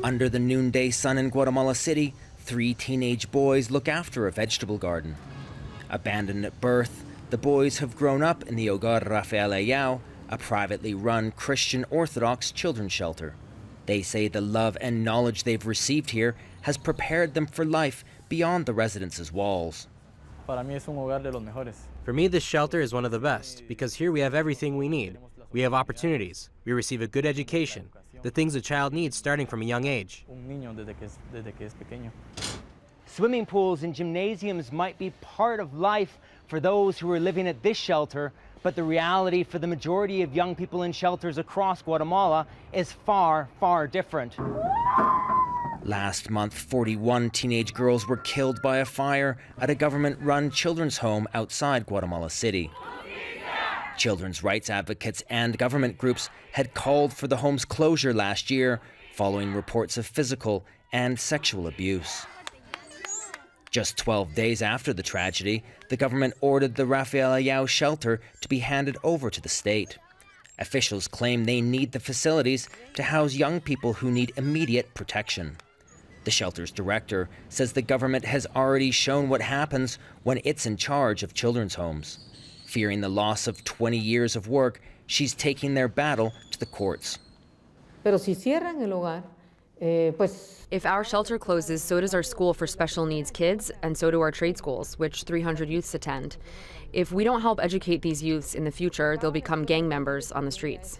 Under the noonday sun in Guatemala City, 3 teenage boys look after a vegetable garden. Abandoned at birth, the boys have grown up in the Hogar Rafael Ayau, a privately run Christian Orthodox children's shelter. They say the love and knowledge they've received here has prepared them for life beyond the residence's walls. For me, this shelter is one of the best, because here we have everything we need. We have opportunities. We receive a good education, the things a child needs starting from a young age. Swimming pools and gymnasiums might be part of life for those who are living at this shelter, but the reality for the majority of young people in shelters across Guatemala is far, far different. Last month, 41 teenage girls were killed by a fire at a government-run children's home outside Guatemala City. Children's rights advocates and government groups had called for the home's closure last year, following reports of physical and sexual abuse. Just 12 days after the tragedy, the government ordered the Rafael Ayau shelter to be handed over to the state. Officials claim they need the facilities to house young people who need immediate protection. The shelter's director says the government has already shown what happens when it's in charge of children's homes. Fearing the loss of 20 years of work, she's taking their battle to the courts. If our shelter closes, so does our school for special needs kids, and so do our trade schools, which 300 youths attend. If we don't help educate these youths in the future, they'll become gang members on the streets.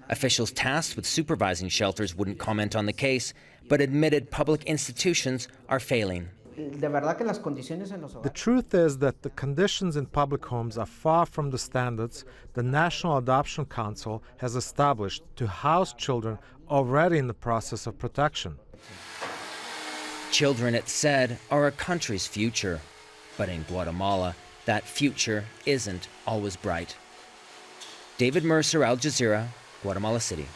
Officials tasked with supervising shelters wouldn't comment on the case, but admitted public institutions are failing. The truth is that the conditions in public homes are far from the standards the National Adoption Council has established to house children already in the process of protection. Children, it said, are a country's future. But in Guatemala, that future isn't always bright. David Mercer, Jazeera, Guatemala City.